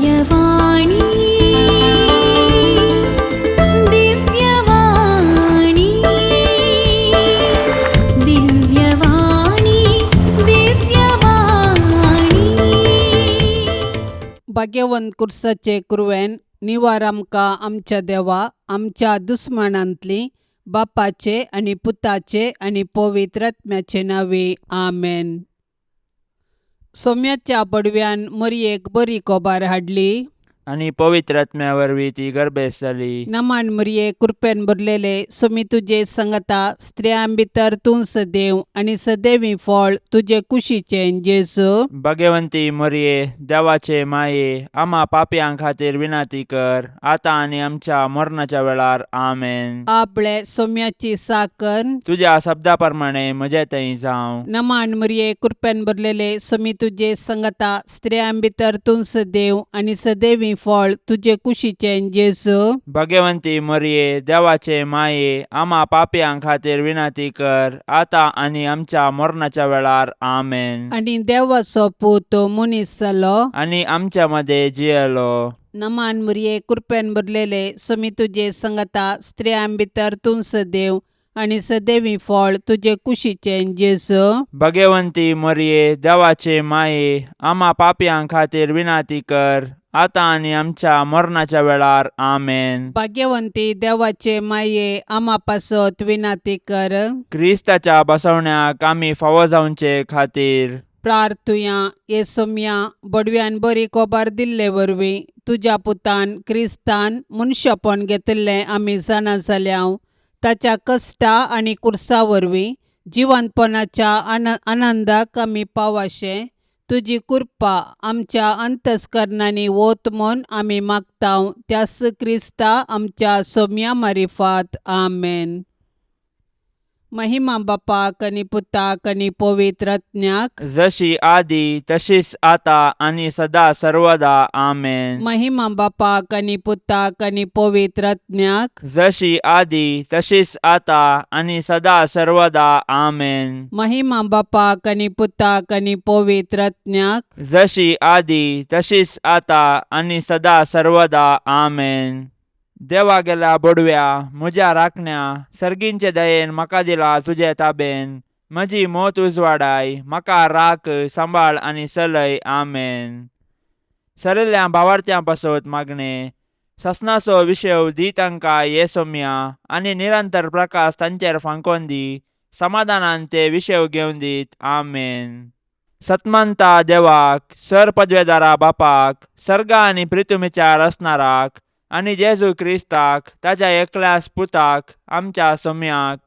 दिव्यवाणी दिव्यवाणी दिव्यवाणी दिव्यवाणी भाग्यवंत कुर्साचे कुरवेन निवार आमकां आमच्या देवा आमच्या दुस्मनांतली बापाचे आनी पुताचे आनी पवित्र आत्म्याचे नावे आमेन. सोम्याच्या पडव्यान मरयेक बरी कोबार हाडली आणि पवित्र आत्म्या वरवीं ती गर्भेस जाली. नमान मरये कृपेन भरलेले सोमी तुजे संगता स्त्रियां भितर तूं सदैव आनी सदैवी फळ तुजे कुशीचे जेजू. भाग्यवंती मरिये देवाचे माये आम्हा पापयां खातीर विनाती कर आता आणि आमच्या मरणाच्या वेळार आमेन. आपले सोम्याची साकर तुझ्या शब्दा प्रमाणे म्हजे थंय जावं. नमान मरये कृपेन भरलेले सोमी तुजे संगता स्त्रियां भितर तूं सदैव आनी सदैवी फळ तुजे कुशीचे जेजू. भाग्यवंती मरिये देवाचे माये आम्हा पापयां खातीर विनाती कर आता आणि आमच्या मरणाच्या वेळार आमेन. आनी देवाचो पूत मनीस जालो आणि आमच्या मध्ये जियेलो. नमान मरये कृपेन भरलेले सोमी तुजे संगता स्त्रियां भितर तूं सदैव आनी सदैवी फळ तुजे कुशीचे जेजू. भाग्यवंती मरिये देवाचे माये आम्हा पापयां खातीर विनाती कर आता आणि आमच्या मरणाच्या वेळार आमेन. भाग्यवंती देवाचे माये आम्हा पासत विनाती कर. क्रिस्ताच्या बसवण्याक आमी फावो जावचे खातीर प्रार्थुया ये सोम्या बडव्यान बरी कोबार दिल्ले वरवीं तुज्या पुतान क्रिस्तान मनशापण घेतिल्लें आमी जाणा जाल्याव ताच्या कश्टा आनी कुर्सा वरवीं जिवंतपणाच्या आनंदाक आमी पावाशे तुजी कृपा आमच्या अंतस्करणांनी वोत म्हूण आमी मागताव त्यास क्रिस्ता आमच्या सोम्या मारिफात आमेन. महिमा बापाक आनी पुताक आनी पवित्र आत्म्याक जशी आदी तशीच आता आणि सदा सर्वदा आमेन. महिमा बापाक आनी पुताक आनी पवित्र आत्म्याक जशी आदी तशीच आता आणि सदा सर्वदा आमेन. महिमा बापाक आनी पुताक आनी पवित्र आत्म्याक जशी आदी तशीच आता आणि सदा सर्वदा आमेन. देवा गेला बडव्या म्हज्या राखण्या सर्गींचे दयेन म्हाका दिला तुजे ताबेन म्हजी मोत उजवाडाय म्हाका राख सांबाळ आनी चलय आमेन. सरिल्ल्या भावार्थ्यां पासत मागणे ससनाचो विशय दी तांकां ये सोम्या आनी निरंतर प्रकाश तांचेर फांकोन दी समाधानान ते विशय घेवन दीत आमेन. सतमंता देवाक सर पदवेदारा बापाक सर्गा आनी पृथ्वीच्यार असणाराक आनी जेजू क्रिस्ताक ताच्या एकल्याच पुताक आमच्या सोम्याक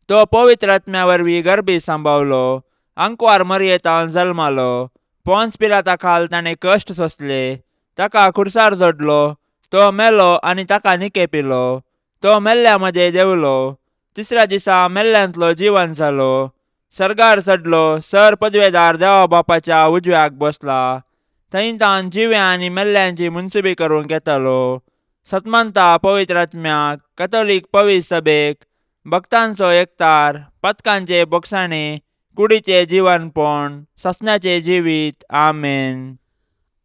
तो पवित्र आत्म्या वरवीं गर्भी सांबावलो अंकुवार मरयेतावन जल्मालो पोंस पिलाता खाल ताणें कश्ट सोंसले ताका खुर्सार जोडलो तो मेलो आनी ताका निकेपिलो तो मेल्ल्या मदें देवलो तिसऱ्या दिसा मेल्ल्यांतलो जिवन जालो सर्गार चडलो सर पदवेदार देवा बापाच्या उजव्याक बसला थंय तान जिव्या आनी मेल्ल्यांची मुनसुबी करूंक येतलो. सतमंता पवित्र आत्म्याक कॅथोलीक पवित्र सभेक भक्तांचो एकतार पथकांचे बोगसाणे कुडीचे जीवनपण ससण्याचे जिवीत आमेन.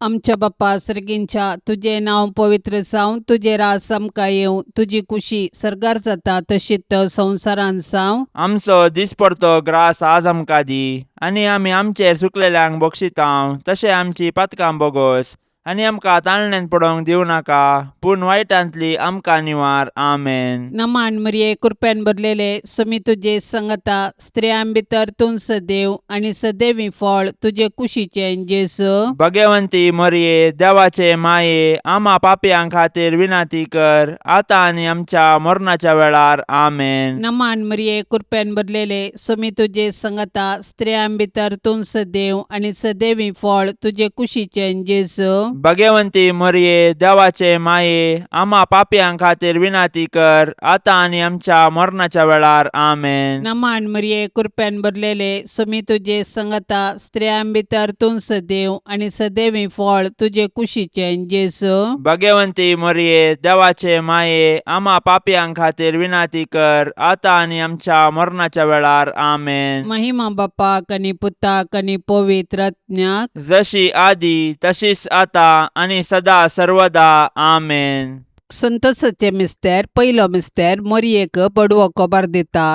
आमच्या बापा सर्गींच्या तुझे नाव पवित्र जावं तुझे रास आमकां येवं तुजी कुशी सर्गार जाता तशीच संवसारान जावं. आमचो दिसपडतो ग्रास आज आमकां दी आनी आमी आमचेर सुकलेल्यांक बक्षितांव तशें आमची पातकां बोगोस आनी आमकां ताळणेन पडोवंक दिवं नाका पूण वायटांतली आमकां निवार आमेन. नमान मरये कृपेन भरलेले सोमी तुजे संगता स्त्रियां भितर तूं सदैव आनी सदैवी फळ तुजे कुशीचे जेजू. भाग्यवंती मरिये देवाचे माये आम्हा पापयां खातीर विनाती कर आता आणि आमच्या मरणाच्या वेळार आमेन. नमान मरये कृपेन भरलेले सोमी तुजे संगता स्त्रियां भितर तूं सदैव आनी सदैवी फळ तुजे कुशीचे जेजू. भाग्यवंती मरिये देवाचे माये आम्हा पापयां खातीर विनाती कर आता आणि आमच्या मरणाच्या वेळार आमेन. नमान मरिये कृपेन भरलेले सुमी तुझे संगता स्त्रियां भितर तूं सदैव आणि सदैवी फळ तुझे कुशीचे जेसू. भाग्यवंती मरिये देवाचे माये आम्हा पापयां खातीर विनाती कर आता आणि आमच्या मरणाच्या वेळार आमेन. महिमा बापाक आणि पुताक आणि पवित्र आत्म्याक जशी आदी तशीच आता आणि सदा सर्वदा आमेन. संतोषाचे मिस्तेर पयलो मिस्तेर मरियेक बडवो कोबार दिता.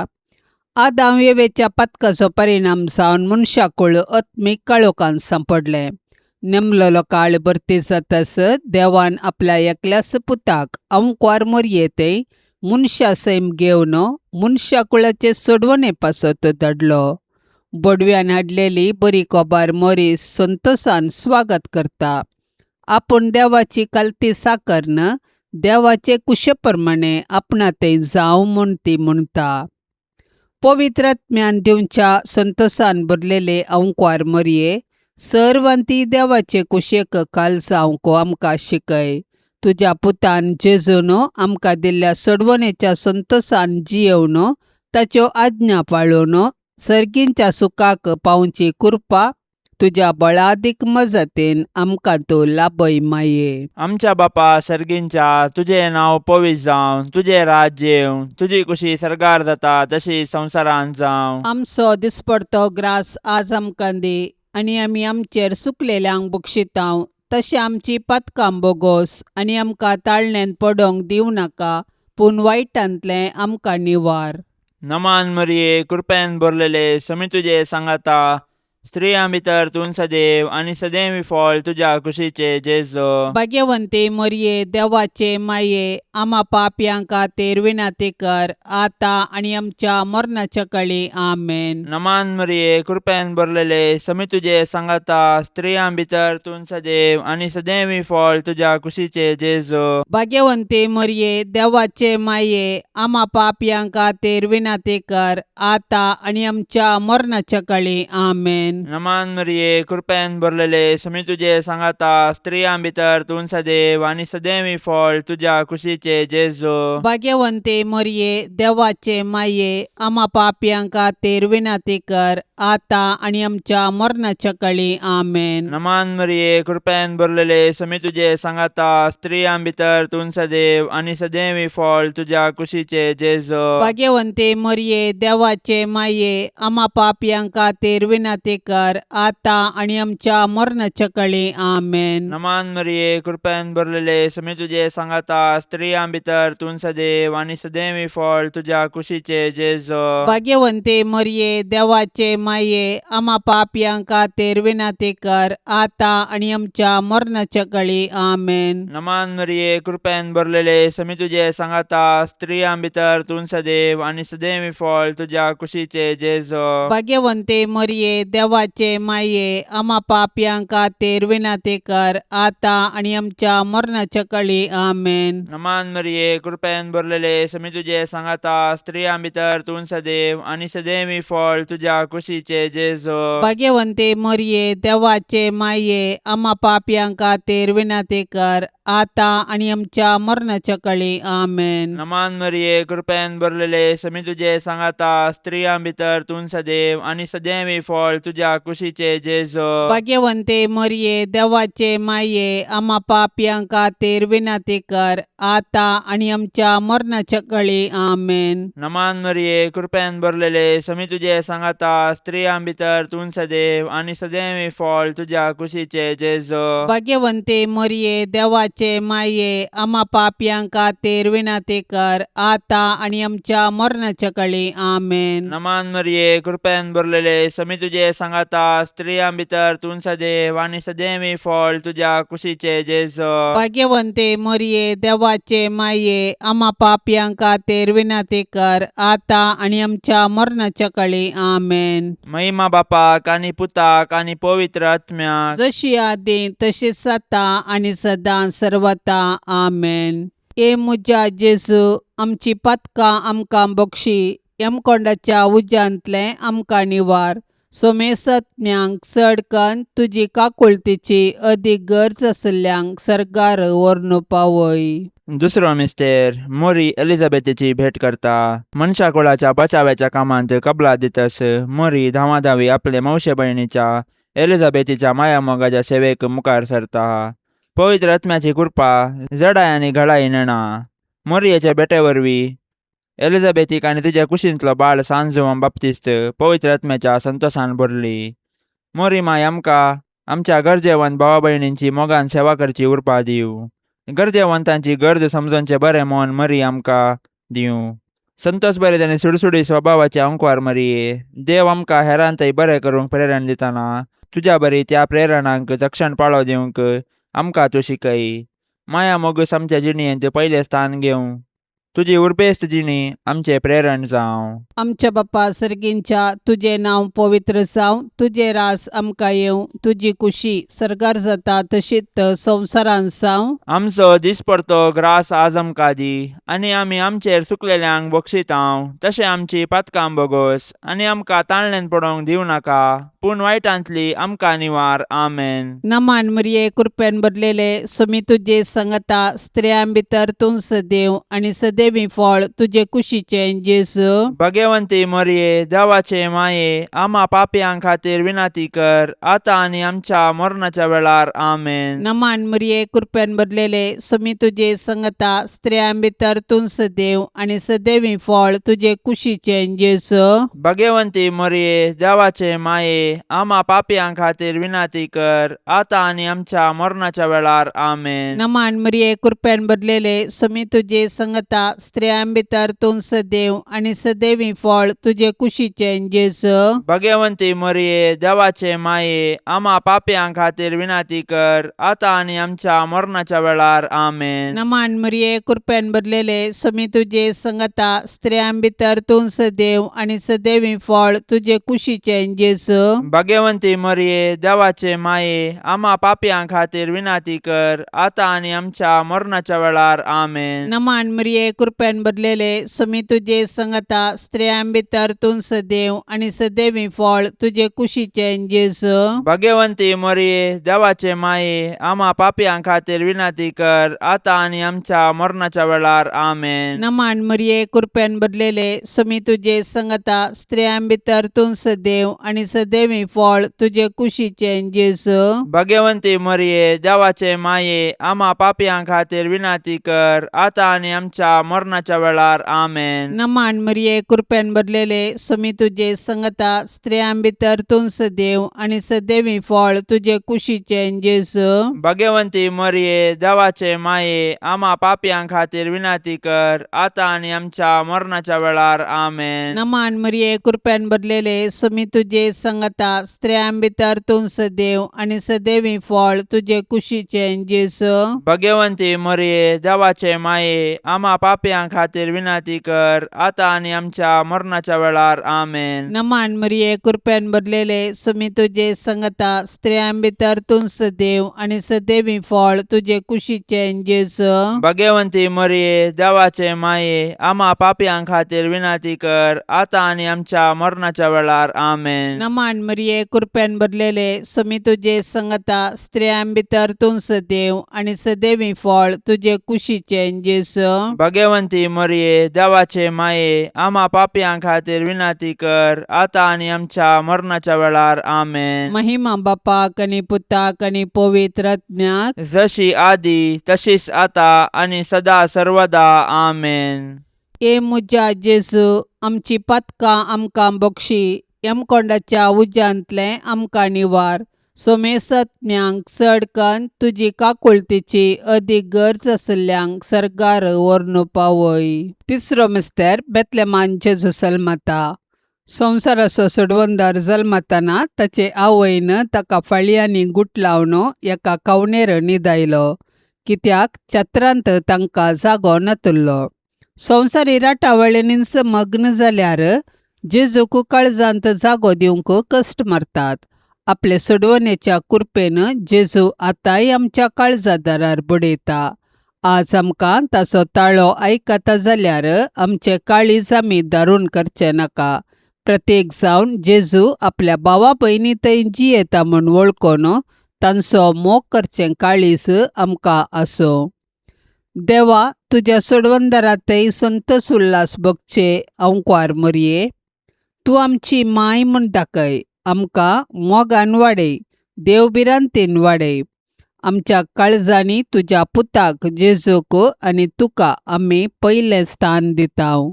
आदाम येवेच्या पथकाचो परिणाम जावन मनशाकुळ आत्मीक काळोखान सांपडले. नेमलेलो काळ भरती जातास देवान आपल्या एकल्याच पुताक अंकवार मरियेते मनशा सैम घेवन मनशाकुळाचे सोडवणे पासत धाडलो. बडव्यान हाडलेली बरी कोबार मरी संतोषान स्वागत करता. आपूण देवाची कालती साकरन देवाचे कुशेप्रमाणे आपणा ते जावं म्हूण ती म्हणटा. पवित्र आत्म्यान दिवच्या संतोषान भरलेले अंकवार मरिये सर्वांती देवाचे कुशेक काल जावंक आमकां शिकय. तुज्या पुतान जेजून आमकां दिल्ल्या सोडवणेच्या संतोषान जियेवन ताच्यो आज्ञा पाळून सर्गींच्या सुखाक पावची कृपा तुज्या बळादीक मजतीन आमकां तो लाभय माये. आमच्या बापा सर्गींच्या तुझे नाव पवित्र जावं, तुझे राज्य येवं, तुझी कुशी सरकार जाता तशी संवसारांत जावं. आमचो दिसपडतो ग्रास आज आमकां दी आनी आमी आमचेर सुकलेल्यांक बक्षितांव. तशें आमची पथकां बोगोस आनी आमकां ताळण्यांत पडोंक दिवं नाका पूण वायटांतले आमकां निवार. नमान मरिये कृपेन भरलेले समी तुझे सांगाता स्त्रियां भितर तूं सदैव आणि सदैवी फळ तुझ्या कुशीचे जेजो. भाग्यवंते मरिये देवाचे माये आम्हा पापयां खातीर विनाती कर आता आणि आमच्या मरणाच्या काळी आमेन. नमान मरिये कृपेन भरलेले समी तुझे सांगाता स्त्रियां भितर तूं सदैव आणि सदैवी फळ तुझ्या कुशीचे जेजो. भाग्यवंते मरिये देवाचे माये आम्हा पापयां खातीर विनाती कर आता आणि आमच्या मरणाच्या काळी आमेन. नमान मरिये कृपेन भरलेले समी तुझे सांगाता स्त्रियां भितर तूं सदैव आणि सदैवी फळ तुझ्या कुशीचे जेजो. भाग्यवंते मरिये देवाचे माये आम्हा पापयां खातीर विनाती कर आता आणि आमच्या मरणाच्या काळी आमेन. नमान मरिये कृपेन भरलेले समी तुझे सांगाता स्त्रियां भितर तूं सदैव आणि सदैवी फळ तुझ्या कुशीचे जेजो. भाग्यवंते मरिये देवाचे माये आम्हा पापयां खातीर विनाती कर आता आणि आमच्या मरणाच्या काळी आमेन. नमान मरिये कृपेन भरलेले समी तुझे सांगाता स्त्रियां भितर तूं सदैव आणि सदैवी फळ तुझ्या कुशीचे जेजो. भाग्यवंते मरिये देवाचे माये आम्हा पापयां खातीर विनाती कर आता आणि आमच्या मरणाच्या काळी आमेन. नमान मरिये कृपेन भरलेले समी तुझे सांगाता स्त्रियां भितर तूं सदैव आणि सदैवी फळ तुझ्या कुशीचे जेजो. भाग्यवंते मरिये देवाचे माये आम्हा पापयां खातीर विनाती कर आता आणि आमच्या मरणाच्या काळी आमेन. नमान मरिये कृपेन भरलेले समी तुझे सांगाता स्त्रियां भितर तूं सदैव आणि सदैवी फळ तुझ्या कुशीचे जेजो. भाग्यवंते मरिये देवाचे माये आम्हा पापयां खातीर विनाती कर आता आणि आमच्या मरणाच्या काळी आमेन. नमान मरिये कृपेन भरलेले समी तुझे सांगाता स्त्रियां भितर तूं सदैव आणि सदैवी फळ तुझ्या कुशीचे जेजो. भाग्यवंते मरिये देवाचे माये आम्हा पापयां खातीर विनाती कर आता आणि आमच्या मरणाच्या काळी आमेन. नमान मरिये कृपेन भरलेले समी तुझे सांगाता स्त्रियां भितर तूं सदैव आणि सदैवी फळ तुझ्या कुशीचे जेजो. भाग्यवंते मरिये देवाचे माये आम्हा पापयां खातीर विनाती कर आता आणि आमच्या मरणाच्या काळी आमेन. नमान मरिये कृपेन भरलेले समी तुझे सांगाता स्त्रियां भितर तूं सदैव आणि सदैवी फळ तुझ्या कुशीचे जेजो. भाग्यवंते मरिये देवाचे माये आम्हा पापयां खातीर विनाती कर आता आणि आमच्या मरणाच्या काळी आमेन. महिमा बापाक आणि पुताक आणि पवित्र आत्म्याक जशी आदी तशीच आता आणि सदां सर्वता आमेन. ए मुजा जेजू आमची पथकां आमकां बक्षी एमकोंडाच्या उज्यांतले आमकां निवार. सोमेसत्म्यांक चड कन्न तुजी काकुळतीची अदीक गरज आसल्ल्यांक सरकार व्हरून पावय. दुसरो मिस्तेर मोरी एलिझाबेथीची भेट करता. मनशा कुळाच्या बचावाच्या कामांत कबलात दितस मोरी धावाधावी आपले मावशे भयणीच्या एलिझाबेथीच्या मायामोगाच्या सेवेक मुखार सरता. पवित्र आत्म्याची कृपा जडाय आनी घडाय नेणा. मोरयेचे भेटे वरवीं एलिझाबेथीक आनी तुज्या कुशींतलो बाळ सांजुवम बाप्तिस्त पवित्र आत्म्याच्या संतोषान भरली. मोरी माय आमकां आमच्या गरजेवंत भावा भयणींची मोगान सेवा करची उर्बा दिवं. गरजेवंतांची गरज समजोवचे बरें मन मरी आमकां दिवं. संतोष बरें आनी सुडसुडी स्वभावाचे अंकवार मरिये, देव आमकां हेरांतय बरें करूंक प्रेरण दितना तुज्या बरी त्या प्रेरणांक चक्षण पाळो दिवंक आमकां तूं शिकय. माया मोगूस आमच्या जिणयेंत पयलें स्थान घेवं. तुजी उर्बेस्त जिणी आमचे प्रेरण जावं. आमच्या बाप्पा सर्गींच्या तुझे नांव पवित्र जावं. तुझे रास आमकां येवं. तुजी कुशी सरकार जाता तशीच संवसारांत जावं. आमचो दिसपडतो ग्रास आज आमकां दी आनी आमी आमचेर सुकलेल्यांक बक्षितांव. तशें आमची पातकां बोगोस आनी आमकां ताळणेन पडोवंक दिवं नाका, पूण वायटांतली आमकां निवार. आमेन. नमान मरिये कृपेन भरलेले सुमी तुजे संगता स्त्रियां भितर तूं सदैव आनी सदैवी फळ तुजे कुशीचे जेजू. भगवंती मरिये देवाचे माये आम्हा पापयां खातीर विनाती कर, आता आनी आमच्या मरणाच्या वेळार. आमेन. नमान मरिये कृपेन भरलेले सुमी तुजे संगता स्त्रियां भितर तूं सदैव आनी सदैवी फळ तुजे कुशीचे जेजू. भगवंती मरिये देवाचे माये आम्हा पापयां खातीर विनाती कर, आता आनी आमच्या मरणाच्या वेळार. आमेन. नमान मरिये कृपेन भरलेले सुमी तुजे संगता स्त्रियां भितर तूं सदैव आनी सदैवी फळ तुजे कुशीचे जेजू. भगवंती मरिये देवाचे माये आम्हा पापयां खातीर विनाती कर, आता आनी आमच्या मरणाच्या वेळार. आमेन. नमान मरिये कृपेन भरलेले सुमी तुजे संगता स्त्रियां भितर तूं सदैव आनी सदैवी फळ तुजे कुशीचे जेजू. भगवंती मरिये देवाचे माये आम्हा पापयां खातीर विनाती कर, आता आनी आमच्या मरणाच्या वेळार. आमेन. नमान मरिये कृपेन भरलेले सुमी तुजे संगता स्त्रियां भितर तूं सदैव आनी सदैवी फळ तुजे कुशीचे जेजू. भगवंती मरिये देवाचे माये आम्हा पापयां खातीर विनाती कर, आता आनी आमच्या मरणाच्या वेळार. आमेन. नमान मरिये कृपेन भरलेले सुमी तुजे संगता स्त्रियां भितर तूं सदैव आनी सदैवी फळ तुजे कुशीचे जेजू. भगवंती मरिये देवाचे माये आम्हा पापयां खातीर विनाती कर, आता आनी आमच्या मरणाच्या वेळार. आमेन. नमान मरिये कृपेन भरलेले सुमी तुजे संगता स्त्रियां भितर तूं सदैव आनी सदैवी फळ तुजे कुशीचे जेजू. भगवंती मरिये देवाचे माये आम्हा पापयां खातीर विनाती कर, आता आनी आमच्या मरणाच्या वेळार. आमेन. नमान मरिये कृपेन भरलेले सुमी तुजे संगता स्त्रियां भितर तूं सदैव आनी सदैवी फळ तुजे कुशीचे जेजू. भगवंती मरिये देवाचे माये आम्हा पापयां खातीर विनाती कर, आता आनी आमच्या मरणाच्या वेळार. आमेन. नमान मरिये कृपेन भरलेले सुमी तुजे संगता स्त्रियां भितर तूं सदैव आनी सदैवी फळ तुजे कुशीचे जेजू. भगवंती मरिये देवाचे माये आम्हा पापयां खातीर विनाती कर, आता आनी आमच्या मरणाच्या वेळार. आमेन. नमान मरिये कृपेन भरलेले सुमी तुजे संगता स्त्रियां भितर तूं सदैव आनी सदैवी फळ तुजे कुशीचे जेजू. भगवंती मरिये देवाचे माये आम्हा पापयां खातीर विनाती कर, आता आनी आमच्या मरणाच्या वेळार. आमेन. महिमा बापाक आनी पुताक आनी पवित्र आत्म्याक, जशी आदी तशीच आता आनी सदा सर्वदा. आमेन. ए मुजा जेजू, आमची पातकां आमकां बक्षी, यमकोंडाच्या उज्यांतले आमकां निवार. सोमेसत्म्यांक चड कन्न तुजी काकुळतीची अदीक गरज आसल्ल्यांक सरकार व्हरून पावय. तिसरो मिस्तेर बेतलेमान जेजू जल्मता. संवसाराचो सोडवंदार जल्मतना ताचे आवयन ताका फाळयांनी गुट लावन एका कवणेर न्हिदायलो, कित्याक चत्रांत तांकां जागो नातुल्लो. संवसारी राटावळींनीच मग्न जाल्यार जेजूक काळजांत जागो दिवंक कश्ट मारतात. आपले सोडवणेच्या कृपेन जेजू आतांय आमच्या काळजादारार बडयता. आज आमकां ताचो ताळो आयकता जाल्यार आमचे काळीज आमी दारूण करचे नाका, प्रत्येक जावन जेजू आपल्या भावा भयणी थंय जी येता म्हूण वळखोन तांचो मोग करचें काळीज आमकां आसो. देवा, तुज्या सोडवंदरा थंय संतोष उल्हास भोगचे अंकार मरये. तूं आमची माय म्हूण दाखय, आमकां मोगान वाडय, देवबिरांतेन वाडय. आमच्या काळजांनी तुज्या पुताक जेजूक आनी तुका आमी पयलें स्थान दितांव.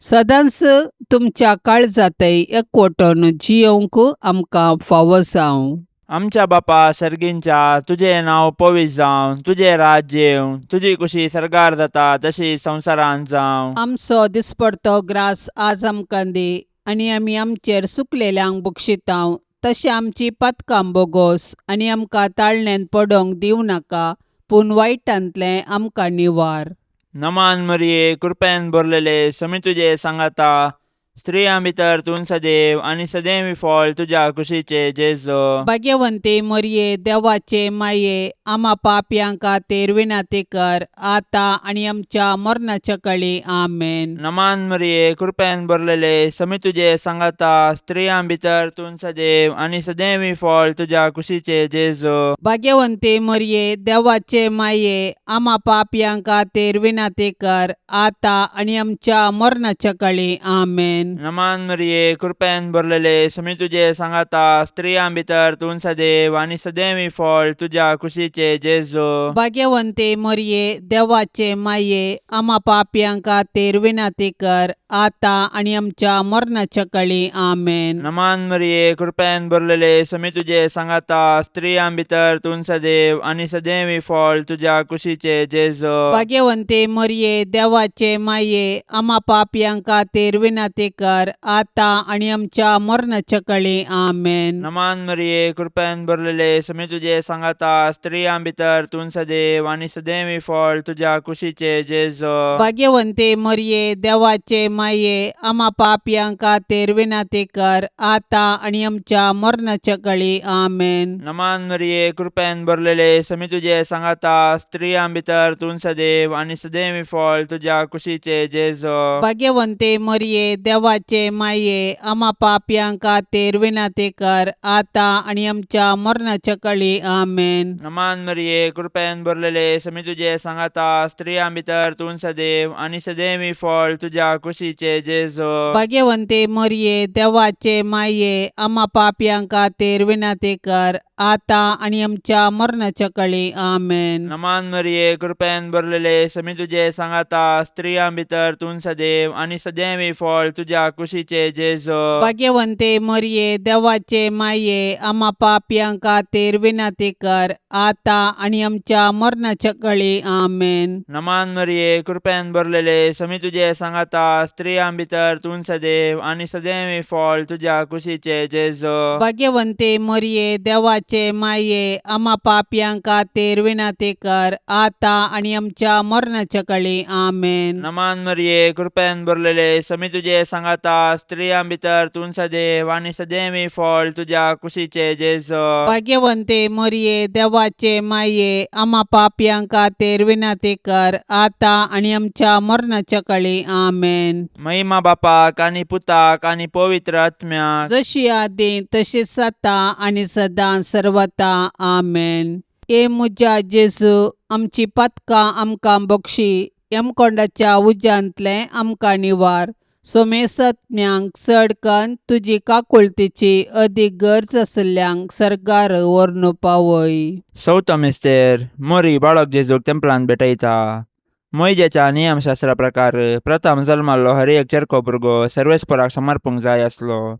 सदांच तुमच्या काळजांतय एकवटून जियोंक आमकां फावो जावं. आमच्या बापा सर्गींच्या, तुजें नांव पवित्र जावं, तुजें राज्य येवं, तुजी कुशी सरकार जाता तशी संवसारांत जावं. आमचो दिसपडतो ग्रास आज आमकां दी, आनी आमी आमचेर चुकलेल्यांक बक्षितांव. तशें आमची पातकां बोगोस आनी आमकां ताळण्यांत पडोवंक दिवं नाका, पूण वायटांतलें आमकां निवार. नमान मरिये, कृपेन भरलेले, समी तुजे सांगाता, स्त्रियां भितर तूं सदैव आनी सदैवी फळ तुज्या कुशीचे जेजो. भाग्यवंते मरिये, देवाचे माये, आम्हा पापयांक खातीर विनाती कर, आतां आनी आमच्या मरणाच्या काळी. आमेन. नमान मरिये, कृपेन भरलेले, समी तुजे सांगाता, स्त्रियां भितर तूं सदैव आनी सदैवी फळ तुज्या कुशीचे जेजो. भाग्यवंते मरिये, देवाचे माये, आम्हा पापयांक खातीर विनाती कर, आतां आनी आमच्या मरणाच्या काळी. आमेन. नमान मरिये, कृपेन भरलेले, समी तुजे सांगाता, स्त्रियां भितर तूं सदैव आनी सदैवी फळ तुज्या कुशीचे जेजो. भाग्यवंते मरिये, देवाचे माये, आम्हा पापयांक खातीर विनाती कर, आतां आनी आमच्या मरणाच्या काळी. आमेन. नमान मरिये, कृपेन भरलेले, समी तुजे सांगाता, स्त्रियां भितर तूं सदैव आनी सदैवी फळ तुज्या कुशीचे जेजो. भाग्यवंते मरिये, देवाचे माये, आम्हा पापयांक खातीर विनाती कर, आतां आनी आमच्या मरणाच्या काळी. आमेन. नमान मरिये, कृपेन भरलेले, समी तुजे सांगाता, स्त्रियां भितर तूं सदैव आनी सदैवी फळ तुज्या कुशीचे जेजो. भाग्यवंते मरिये, देवाचे माये, आम्हा पापयांक खातीर विनाती कर, आतां आनी आमच्या मरणाच्या काळी. आमेन. नमान मरिये, कृपेन भरलेले, समी तुजे सांगाता, स्त्रियां भितर तूं सदैव आनी सदैवी फळ तुज्या कुशीचे जेजो. भाग्यवंते मरिये, देवाचे माये, आम्हा पापयांक खातीर विनाती कर, आतां आनी आमच्या मरणाच्या काळी. आमेन. नमान मरिये, कृपेन भरलेले, समी तुजे सांगाता, स्त्रियां भितर तूं सदैव आनी सदैवी फळ तुज्या कुशीचे जेजो. भाग्यवंते मरिये, देवाचे माये, आम्हा पापयांक खातीर विनाती कर, आतां आनी आमच्या मरणाच्या काळी. आमेन. नमान मरिये, कृपेन भरलेले, समी तुजे सांगाता, स्त्रियां भितर तूं सदैव आनी सदैवी फळ तुज्या कुशीचे जेजो. भाग्यवंते मरिये, देवाचे माये, आम्हा पापयांक खातीर विनाती कर, आतां आनी आमच्या मरणाच्या काळी. आमेन. नमान मरिये, कृपेन भरलेले, समी तुजे सांगाता, स्त्रियां भितर तूं सदैव आनी सदैवी फळ तुज्या कुशीचे जेजो. भाग्यवंते मरिये, देवाचे माये, आम्हा पापयांक खातीर विनाती कर, आतां आनी आमच्या मरणाच्या काळी. आमेन. नमान मरिये, कृपेन भरलेले, समी तुजे सांगाता, स्त्रियां भितर तूं सदैव आनी सदैवी फळ तुज्या कुशीचे जेजो. भाग्यवंते मरिये, देवाचे माये, आम्हा पापयांक खातीर विनाती कर, आतां आनी आमच्या मरणाच्या काळी. आमेन. महिमा बापाक आनी पुताक आनी पवित्र आत्म्याक, जशी आदी तशीच आता आनी सदां सर्वता. आमेन. ए मुजा जेजू, आमची पातकां आमकां बक्षी, यमकोंडाच्या उज्यांतले आमकां निवार. सोमेसत्म्यांक चड कन्न तुजी काकुळतीची अदीक गरज आसल्यांक सरकार व्हरून पावय. चवथो मिस्तेर, मोरी बाळक जेजूक तेंपलांत भेटयता. मोइजेच्या नियमशास्त्रा प्रकार प्रथम जल्माल्लो हर एक चरको भुरगो सर्वेस्पराक समर्पूंक जाय आसलो.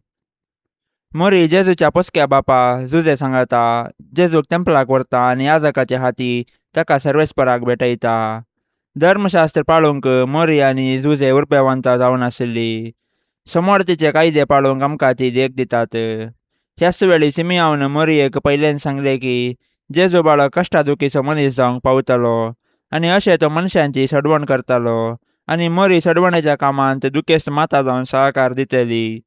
मोरी जेजूच्या पोसक्या बापा जुजे सांगाता, जेजूक तेंपलाक व्हरता आनी याजकाचे हाती ताका सर्वेस्पराक भेटयता. धर्मशास्त्र पाळूंक मोरी आनी जुजे उरपेवंतां जावन आशिल्लीं. समोर तिचे कायदे पाळूंक आमकां ती देख दितात. ह्याच वेळी सिमियावन मोरयेक पयलें सांगलें की जेजू बाळक कश्टादुखीचो मनीस जावंक पावतलो आनी अशें तो मनशांची सडवण करतालो आनी मोरी सडवणेच्या कामांत दुखेस्त माता जावन सहकार दितली.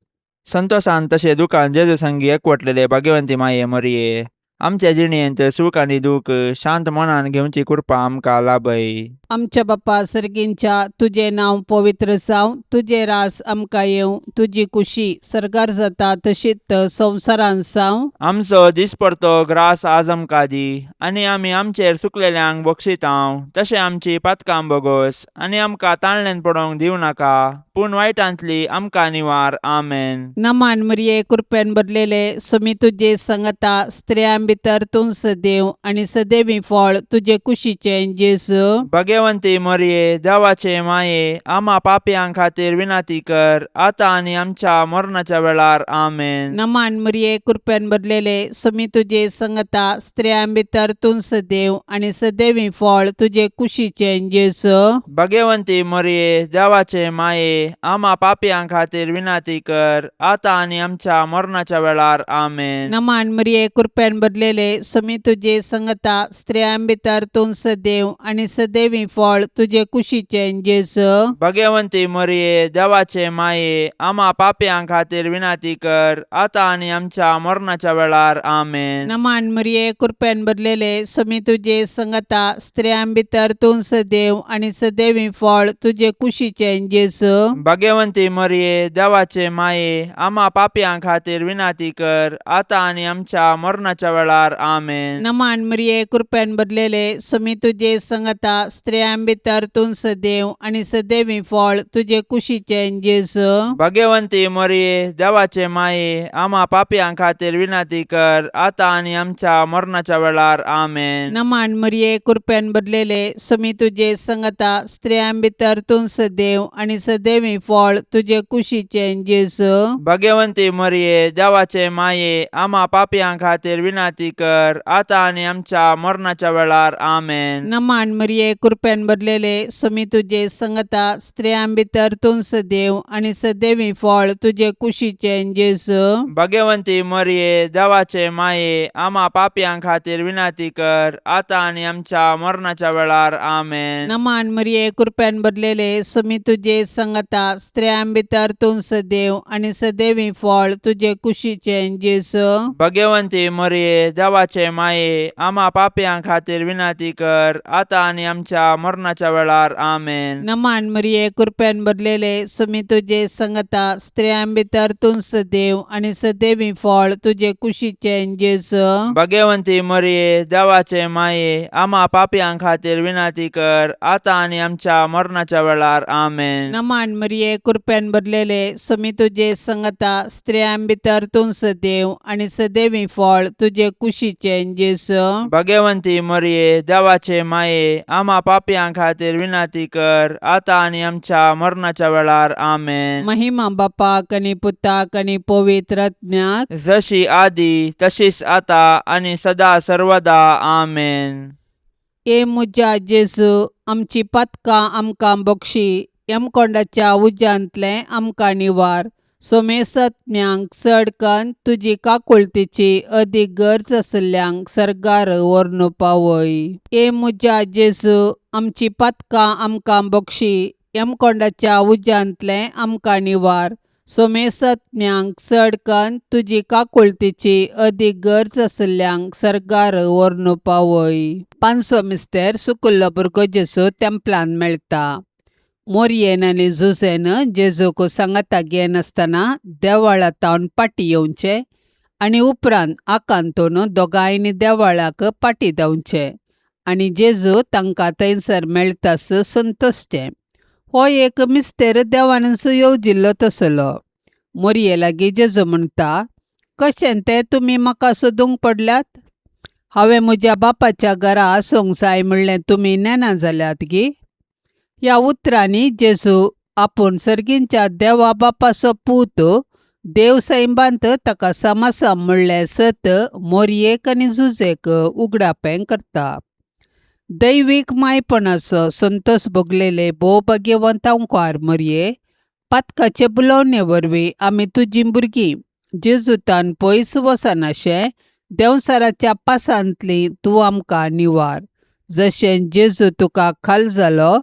संतोशान तशें दुखान जेजू संगी एकवटलेले भाग्यवंती माये मोरये, आमच्या जिणेंत सूख आनी दूख शांत मनान घेवची कृपा आमकां लाभय. आमच्या बाप्पा सर्गींच्या तुझे नांव पवित्र जावं, तुझे रास आमकां येवं, तुजी कुशी सरकार जाता तशीच संवसारांत जावं. आमचो दिसपरतो ग्रास आज आमकां दी, आनी आमी आमचेर सुकलेल्यांक बक्षितांव. तशें आमची पातकां बोगोस, आनी आमकां ताळणेन पडोवंक दिवं नाका, पूण वायटांतली आमकां निवार. आमेन. नमान मरिये कृपेन भरलेले सुमी तुझे संगता स्त्रियां भितर तूं सदैव आनी सदैवी फळ तुझे कुशीचे जेजू. भाग्यवंती मरिये देवाचे माये, आम्हा पापयांक खातीर विनाती कर, आतां आनी आमच्या मरणाच्या वेळार. आमेन. नमान मरिये कृपेन भरलेले सुमी तुझे संगता स्त्रियां भितर तूं सदैव आनी सदैवी फळ तुझे कुशीचे जेजू. भाग्यवंती मरिये देवाचे माये, आम्हा पापयांक खातीर विनाती कर, आतां आनी आमच्या मरणाच्या वेळार. आमेन. नमान मरिये कृपेन भरलेले सुमी तुझे संगता स्त्रियां भितर तूं सदैव आनी सदैवी फळ तुझे कुशीचे जेजू. भाग्यवंती मरिये देवाचे माये, आम्हा पापयांक खातीर विनाती कर, आतां आनी आमच्या मरणाच्या वेळार. आमेन. नमान मरिये कृपेन भरलेले सुमी तुझे संगता स्त्रियां भितर तूं सदैव आनी सदैवी फळ तुझे कुशीचे जेजू. भाग्यवंती मरिये देवाचे माये, आम्हा पापयांक खातीर विनाती कर, आतां आनी आमच्या मरणाच्या वेळार. आमेन. नमान मरिये कृपेन भरलेले सुमी तुझे संगता स्त्रियां भितर तूं सदैव आनी सदैवी फळ तुझे कुशीचे जेजू. भाग्यवंती मरिये देवाचे माये, आम्हा पापयांक खातीर विनाती कर, आतां आनी आमच्या मरणाच्या वेळार. आमेन. नमान मरिये कृपेन भरलेले सुमी तुझे संगता स्त्रियां भितर तूं सदैव आनी सदैवी फळ तुझे कुशीचे जेजू. भाग्यवंती मरिये देवाचे माये, आम्हा पापयांक खातीर विनाती कर, आतां आनी आमच्या मरणाच्या वेळार. आमेन. नमान मरिये कृपेन भरलेले सुमी तुझे संगता स्त्रियां भितर तूं सदैव आनी सदैवी फळ तुझे कुशीचे जेजू. भाग्यवंती मरिये देवाचे माये, आम्हा पापयांक खातीर विनाती कर, आतां आनी आमच्या मरणाच्या वेळार. आमेन. नमान मरिये कृपेन भरलेले सुमी तुझे संगता स्त्रियां भितर तूं सदैव आनी सदैवी फळ तुझे कुशीचे जेजू. भाग्यवंती मरिये देवाचे माये, आम्हा पापयांक खातीर विनाती कर, आतां आनी आमच्या मरणाच्या वेळार. आमेन. नमान मरिये कृपेन भरलेले सुमी तुझे संगता स्त्रियां भितर तूं सदैव आनी सदैवी फळ तुझे कुशीचे जेजू. भाग्यवंती मरिये देवाचे माये, आम्हा पापयांक खातीर विनाती कर, आतां आनी आमच्या मरणाच्या वेळार. आमेन. नमान मरिये कृपेन भरलेले सुमी तुझे संगता स्त्रियां भितर तूं सदैव आनी सदैवी फळ तुझे कुशीचे जेजू. भाग्यवंती मरिये देवाचे माये, आम्हा पापयांक खातीर विनाती कर, आतां आनी आमच्या मरणाच्या वेळार. आमेन. महिमा बापाक आनी पुताक आनी पवित्र आत्म्याक, जशी आदी तशीच आतां आनी सदा सर्वदा. आमेन. ए मुजा जेजू, आमची पातकां आमकां बक्षी, यमकोंडाच्या उज्यांतले आमकां निवार. सोमेसत्म्यांक चड कन्न तुजी काकुळतीची अदीक गरज आसल्यांक सरकार व्हरून पावय. ए मुजा जेजू, आमची पातकां आमकां बक्षी, यमकोंडाच्या उज्यांतले आमकां निवार. सोमेसत्म्यांक चड कन्न तुजी काकुळतीची अदीक गरज आसल्यांक सरकार व्हरून पावय. पांचवो मिस्तेर सुकुल्लो भुरगो जेजू तेंपलान मेळटा. मोरयेन आनी झुजेन जेजूक सांगाता घेन आसतना देवळांतावन पाटी येवचे आनी उपरांत आकांतून दोगांयनी देवळाक पाटी देंवचे आनी जेजू तांकां थंयसर मेळटास संतोसचे. हो एक मिस्तेर देवानच येवजिल्लो तसलो. मोरये लागीं जेजू म्हणटा, कशें तें तुमी म्हाका सोदूंक पडल्यात? हांवें म्हज्या बापाच्या घरा आसूंक जाय म्हणलें तुमी नेना जाल्यात गी. ह्या उतरांनी जेजू आपूण सर्गींच्या देवा बापाचो पूत देव सैबांत ताका समासम म्हणलें सत मोरयेक आनी झुजेक उगडापें करता. दैवीक मायपणाचो संतोस भोगलेले भोव भाग्यवंतांकार मोरये, पातकाचे बुलोवणे वरवीं आमी तुजीं भुरगीं जेजूतान पयस वचनाशें देंवसाराच्या पासांतलीं तूं आमकां निवार. जशें जेजू तुका खाल जालो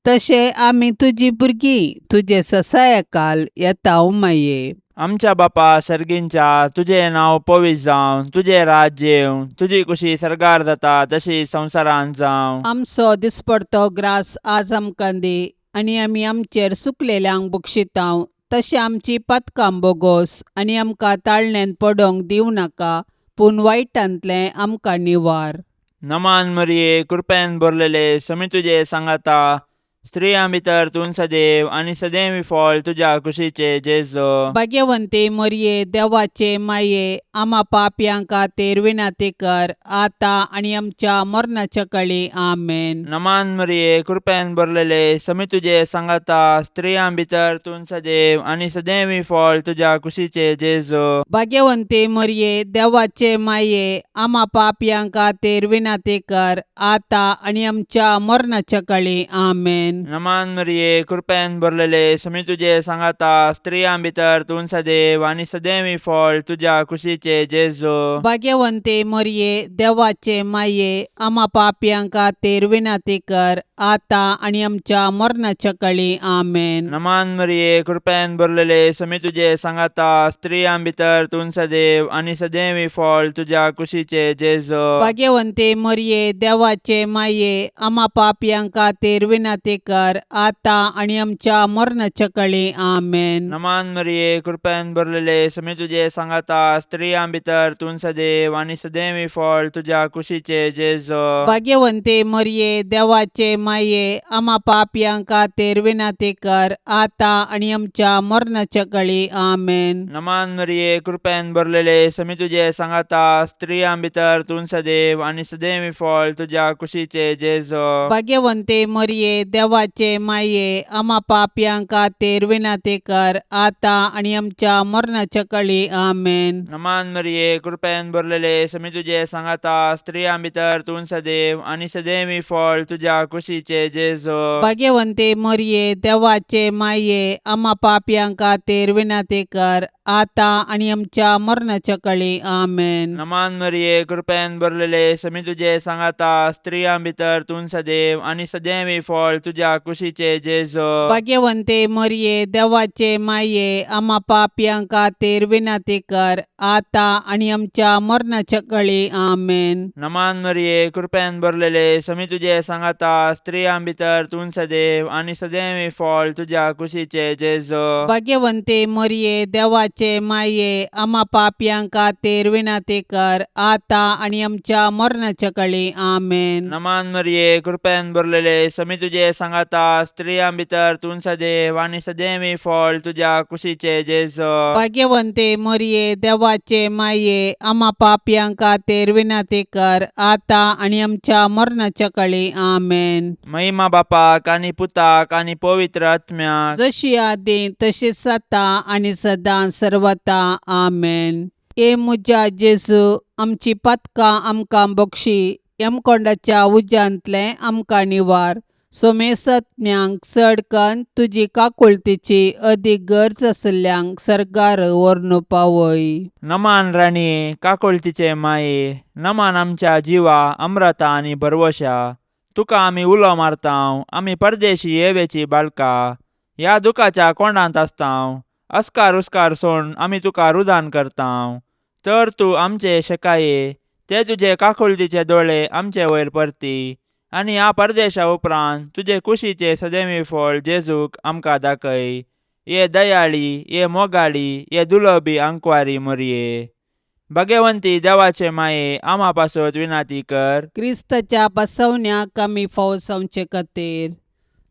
तशें आमी तुजीं भुरगीं तुजे ससायकाल येतांव माये. आमच्या बापा सर्गींच्या तुझे नाव पवित्र जावं, तुझे राज्य येवं, तुझी कुशी सरकार जाता तशी संवसारांत जावं. आमचो दिसपडतो ग्रास आज आमकां दी, आनी आमी आमचेर सुकलेल्यांक बक्षितांव. तशें आमची पातकां बोगोस, आनी आमकां ताळण्यांत पडोवंक दिवं नाका, पूण वायटांतलें आमकां निवार. नमान मरिये, कृपेन भरलेले, समी तुझे सांगाता, स्त्रियां भितर तूं सदैव आनी सदैवी फळ तुझ्या कुशीचे जेजो. भाग्यवंते मरिये, देवाचे माये, आम्हा पापयांक खातीर विनाती कर, आतां आनी आमच्या मरणाच्या काळी. आमेन. नमान मरिये, कृपेन भरलेले, समी तुझे सांगाता, स्त्रियां भितर तूं सदैव आनी सदैवी फळ तुझ्या कुशीचे जेजो. भाग्यवंते मरिये, देवाचे माये, आम्हा पापयांक खातीर विनाती कर, आतां आनी आमच्या मरणाच्या काळी. आमेन. नमान मरिये, कृपेन भरलेले, समी तुझे सांगाता, स्त्रियां भितर तूं सदैव आनी सदैवी फळ तुझ्या कुशीचे जेजो. भाग्यवंते मरिये, देवाचे माये, आम्हा पापयांक खातीर विनाती कर, आतां आनी आमच्या मरणाच्या काळी. आमेन. नमान मरिये, कृपेन भरलेले, समी तुझे सांगाता, स्त्रियां भितर तूं सदैव आनी सदैवी फळ तुझ्या कुशीचे जेजो. भाग्यवंते मरिये, देवाचे माये, आम्हा पापयांक खातीर विनाती कर, आतां आनी आमच्या मरणाच्या काळी. आमेन. नमान मरिये, कृपेन भरलेले, समी तुझे सांगाता, स्त्रियां भितर तूं सदैव आनी सदैवी फळ तुझ्या कुशीचे जेजो. भाग्यवंते मरिये, देवाचे माये, आम्हा पापयांक खातीर विनाती कर, आतां आनी आमच्या मरणाच्या काळी. आमेन. नमान मरिये, कृपेन भरलेले, समी तुझे सांगाता, स्त्रियां भितर तूं सदैव आनी सदैवी फळ तुझ्या कुशीचे जेजो. भाग्यवंते मरिये, देवाचे माये, आम्हा पापयांक खातीर विनाती कर, आतां आनी आमच्या मरणाच्या काळी. आमेन. नमान मरिये, कृपेन भरलेले, समी तुझे सांगाता, स्त्रियां भितर तूं सदैव आनी सदैवी फळ तुझ्या कुशीचे जेजो. भाग्यवंते मरिये, देवाचे माये, आम्हा पापयांक खातीर विनाती कर, आतां आनी आमच्या मरणाच्या काळी. आमेन. नमान मरिये, कृपेन भरलेले, समी तुझे सांगाता, स्त्रियां भितर तूं सदैव आनी सदैवी फळ तुझ्या कुशीचे जेजो. भाग्यवंते मरिये, देवाचे माये, आम्हा पापयांक खातीर विनाती कर, आतां आनी आमच्या मरणाच्या काळी. आमेन. नमान मरिये, कृपेन भरलेले, समी तुझे सांगाता, स्त्रियां भितर तूं सदैव आनी सदैवी फळ तुझ्या कुशीचे जेजो. भाग्यवंते मरिये, देवाचे माये, आम्हा पापयांक खातीर विनाती कर, आतां आनी आमच्या मरणाच्या काळी. आमेन. नमान मरिये, कृपेन भरलेले, समी तुझे सांगाता, स्त्रियां भितर तूं सदैव आनी सदैवी फळ तुझ्या कुशीचे जेजो. भाग्यवंते मरिये, देवाचे माये, आम्हा पापयांक खातीर विनाती कर, आतां आनी आमच्या मरणाच्या काळी. आमेन. महिमा बापाक आनी पुताक आनी पवित्र आत्म्याक, जशी आदी तशीच आता आनी सदां सर्वता. आमेन. ए मुजा जेजू, आमची पातकां आमकां बक्षी, यमकोंडाच्या उज्यांतलें आमकां निवार. सोमेसत्म्यांक चड कन्न तुजी काकुळतीची अदीक गरज आसल्यांक सरकार व्हरून पावय. नमान राणये, काकुळतीचे माये, नमान आमच्या जिवा, अमृता आनी भरवशा. तुका आमी उलो मारतांव, आमी परदेशी येवेची बाळकां, ह्या दुखाच्या कोंडांत आसतांव. अस्कार उस्कार सोडून आमी तुका रुदान करतांव. तर तूं आमचे शेकाये, ते तुजे काकुळतीचे दोळे आमचे वयर परती, आनी ह्या परदेशा उपरांत तुजे कुशीचे सदैवी फळ जेजूक आमकां दाखय. ये दयाळी, ये मोगाळी, ये दुलोबी आंकवारी मरिये. भाग्यवंती देवाचे माये, आम्हा पासत विनाती कर. क्रिस्ताच्या बसवण्याक आमी फावो जावचे खातीर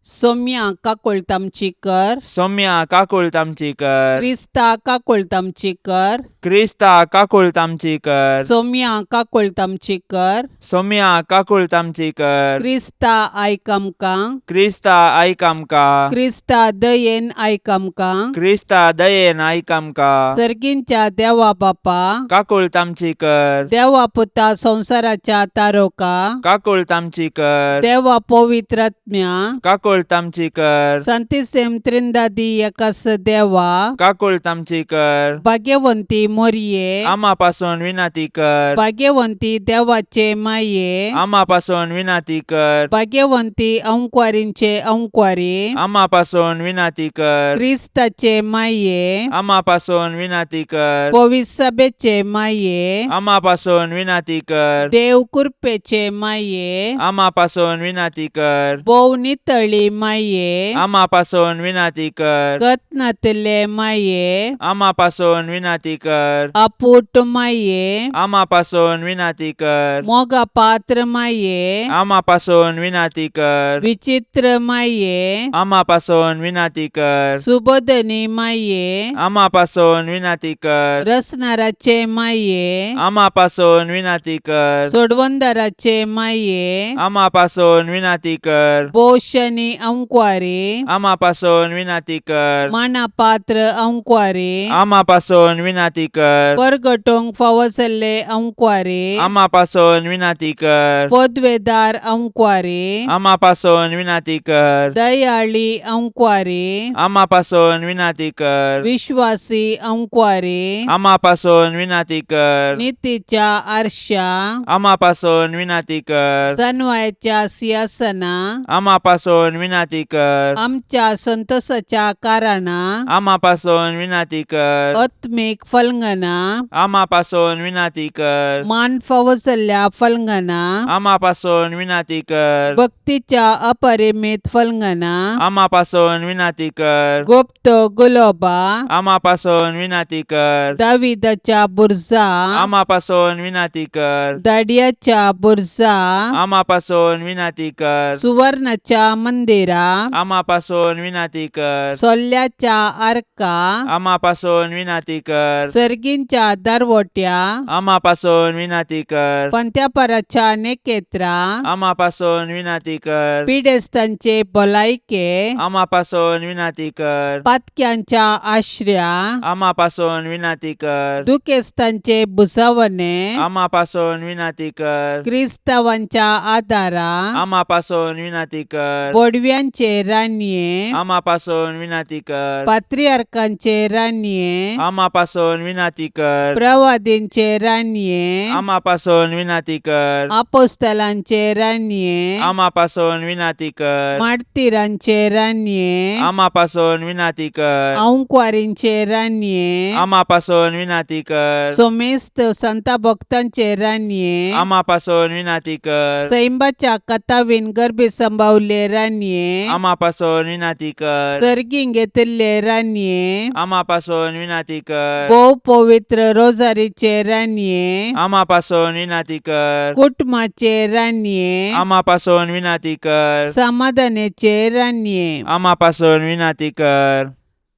सोम्या काकुळतामची कर. सौम्या काकुळतामची कर. क्रिस्ता काकुळतामची कर. क्रिस्ता काकुळतामची कर. सोम्या काकुळतामची कर. सौम्या काकुळतामची कर. क्रिस्ता आयक आमकां. क्रिस्ता आयक आमकां. क्रिस्ता दयेन आयक आमकां. क्रिस्ता दयेन आयक आमकां. सर्गींच्या देवा बापा, काकुळतामची कर. देवा पुता संसाराच्या तारोका, काकुळतामची कर. देवा पवित्र आत्म्या, काकुळ काकूळ तामची कर Santíssim Trindade Yakas Deva, काकूळ तामची कर भाग्यवंती मोरये, आम्हापासून विनंती कर भाग्यवंती देवाचे माये, आम्हापासून विनंती कर भाग्यवंती अंकुवारींचे अंकुवारी, आम्हापासून विनंती कर क्रिस्ताचे माये, आम्हापासून विनंती कर पवित्र सभेचे माये, आम्हापासून विनंती कर देव कृपेचे माये, आम्हापासून विनंती कर भोव नितळी माये, आम्हापासून विनंती कर गतनातले माये, आम्हापासून विनंती कर अपूट माये, आम्हापासून विनंती कर मोगा पात्र माये, आम्हापासून विनंती कर विचित्र माये, आम्हापासून विनंती कर सुबोधनी माये, आम्हापासून विनंती कर रसनाराचे माये, आम्हापासून विनंती कर सोडवंदाराचे माये, आम्हापासून विनंती कर बोशनी अंकुवारी, आम्हापासून विनंती कर मानापात्र अंकुवारी, आम्हापासून विनंती कर परगटोंक फावसले अंकुवारी, आम्हापासून विनंती कर पदवेदार अंकुवारी, आम्हापासून विनंती कर दयाळी अंकुवारी, आम्हापासून विनंती कर विश्वासी अंकुवारी, आम्हापासून विनंती कर नीतीच्या आरशा, आम्हापासून विनंती कर सन्वयाच्या सिंहासना, आम्हापासून विनंती कर आमच्या संतोषाच्या कारणा, आम्हापासून विनंती कर आत्मिक फलंगना, आम्हापासून विनंती कर मान फावसल्या फलंगना, आम्हापासून विनंती कर भक्तीच्या अपरिमित फलंगना, आम्हापासून विनंती कर गुप्त गुलोबा, आम्हापासून विनंती कर दाविदाच्या बुरजा, आम्हापासून विनंती कर दाडियाच्या बुरजा, आम्हापासून विनंती कर सुवर्णाच्या मंदिरा, आम्हापासून विनंती कर सोल्ल्याच्या आर्का, आम्हापासून विनंती कर सर्गींच्या दरवट्या, आम्हापासून विनंती कर पंत्यापराच्या नेकेत्रा, आम्हापासून विनंती कर पिडेस्तांचे भलायके, आम्हापासून विनंती कर पातक्यांच्या आश्रया, आम्हापासून विनंती कर दुखेस्तांचे बुसावणे, आम्हापासून विनंती कर क्रिस्तावांच्या आदारा, आम्हापासून विनंती कर बोडव्यांचे रान्ये, आम्हापासून विनंती कर पात्रियार्कांचे रान्ये, आम्हापासून विनंती कर प्रवादींचे रान्ये, आम्हापासून विनंती कर आपोस्तलांचे रान्ये, आम्हापासून विनंती कर मार्तिरांचे रान्ये, आम्हापासून विनंती कर अंकुवारींचे रान्ये, आम्हापासून विनंती कर सोमेस्त संता भक्तांचे रान्ये, आम्हापासून विनंती कर सैंबाच्या कथावीन गर्भे संभावले रान्ये, आम्हापासून विनंती कर सर्गीं घेतले रान्ये, आम्हापासून विनंती कर बहु पवित्र रोजारीचे रान्ये, आम्हापासून विनंती कर कुटुंबाचे रान्ये, आम्हापासून विनंती कर समाधानाचे रान्ये, आम्हापासून विनंती कर